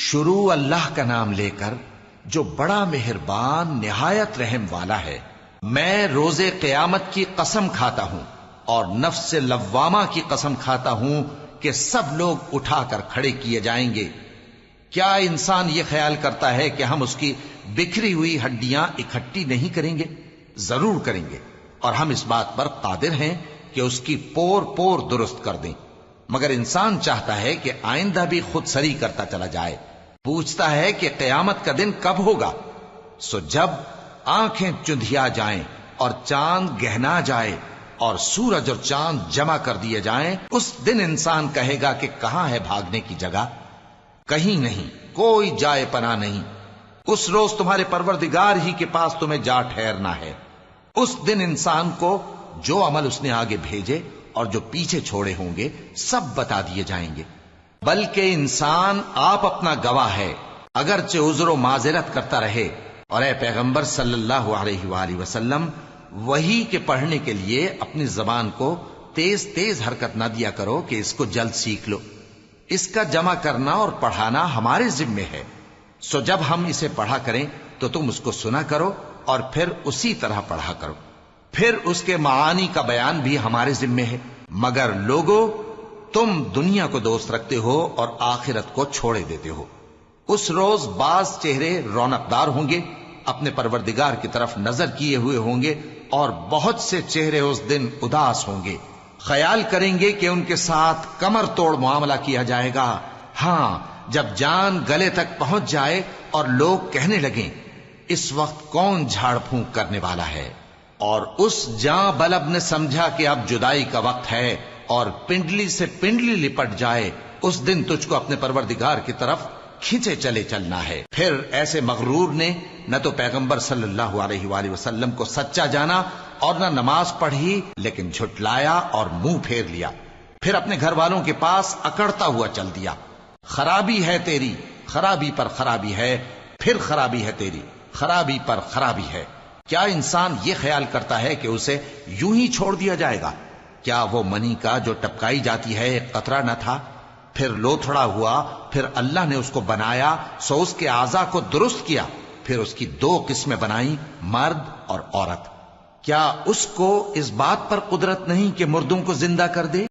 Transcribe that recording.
شروع اللہ کا نام لے کر جو بڑا مہربان نہایت رحم والا ہے۔ میں روز قیامت کی قسم کھاتا ہوں اور نفس لوامہ کی قسم کھاتا ہوں کہ سب لوگ اٹھا کر کھڑے کیے جائیں گے۔ کیا انسان یہ خیال کرتا ہے کہ ہم اس کی بکھری ہوئی ہڈیاں اکٹھی نہیں کریں گے؟ ضرور کریں گے، اور ہم اس بات پر قادر ہیں کہ اس کی پور پور درست کر دیں۔ مگر انسان چاہتا ہے کہ آئندہ بھی خود سری کرتا چلا جائے، پوچھتا ہے کہ قیامت کا دن کب ہوگا۔ سو جب آنکھیں چندھیا جائیں اور چاند گہنا جائے اور سورج اور چاند جمع کر دیے جائیں، اس دن انسان کہے گا کہ کہاں ہے بھاگنے کی جگہ؟ کہیں نہیں، کوئی جائے پناہ نہیں۔ اس روز تمہارے پروردگار ہی کے پاس تمہیں جا ٹھہرنا ہے۔ اس دن انسان کو جو عمل اس نے آگے بھیجے اور جو پیچھے چھوڑے ہوں گے سب بتا دیے جائیں گے۔ بلکہ انسان آپ اپنا گواہ ہے، اگرچہ عذر و معذرت کرتا رہے۔ اور اے پیغمبر صلی اللہ علیہ وآلہ وسلم، وحی کے پڑھنے کے لیے اپنی زبان کو تیز تیز حرکت نہ دیا کرو کہ اس کو جلد سیکھ لو۔ اس کا جمع کرنا اور پڑھانا ہمارے ذمے ہے۔ سو جب ہم اسے پڑھا کریں تو تم اس کو سنا کرو اور پھر اسی طرح پڑھا کرو۔ پھر اس کے معانی کا بیان بھی ہمارے ذمے ہے۔ مگر لوگو، تم دنیا کو دوست رکھتے ہو اور آخرت کو چھوڑے دیتے ہو۔ اس روز بعض چہرے رونقدار ہوں گے، اپنے پروردگار کی طرف نظر کیے ہوئے ہوں گے، اور بہت سے چہرے اس دن اداس ہوں گے، خیال کریں گے کہ ان کے ساتھ کمر توڑ معاملہ کیا جائے گا۔ ہاں، جب جان گلے تک پہنچ جائے اور لوگ کہنے لگیں اس وقت کون جھاڑ پھونک کرنے والا ہے، اور اس جاں بلب نے سمجھا کہ اب جدائی کا وقت ہے اور پنڈلی سے پنڈلی لپٹ جائے، اس دن تجھ کو اپنے پروردگار کی طرف کھینچے چلے چلنا ہے۔ پھر ایسے مغرور نے نہ تو پیغمبر صلی اللہ علیہ وآلہ وسلم کو سچا جانا اور نہ نماز پڑھی، لیکن جھٹلایا اور منہ پھیر لیا، پھر اپنے گھر والوں کے پاس اکڑتا ہوا چل دیا۔ خرابی ہے تیری، خرابی پر خرابی ہے، پھر خرابی ہے تیری، خرابی پر خرابی ہے۔ کیا انسان یہ خیال کرتا ہے کہ اسے یوں ہی چھوڑ دیا جائے گا؟ کیا وہ منی کا جو ٹپکائی جاتی ہے ایک قطرہ نہ تھا، پھر لوتھڑا ہوا، پھر اللہ نے اس کو بنایا، سو اس کے اعضاء کو درست کیا، پھر اس کی دو قسمیں بنائیں، مرد اور عورت۔ کیا اس کو اس بات پر قدرت نہیں کہ مردوں کو زندہ کر دے؟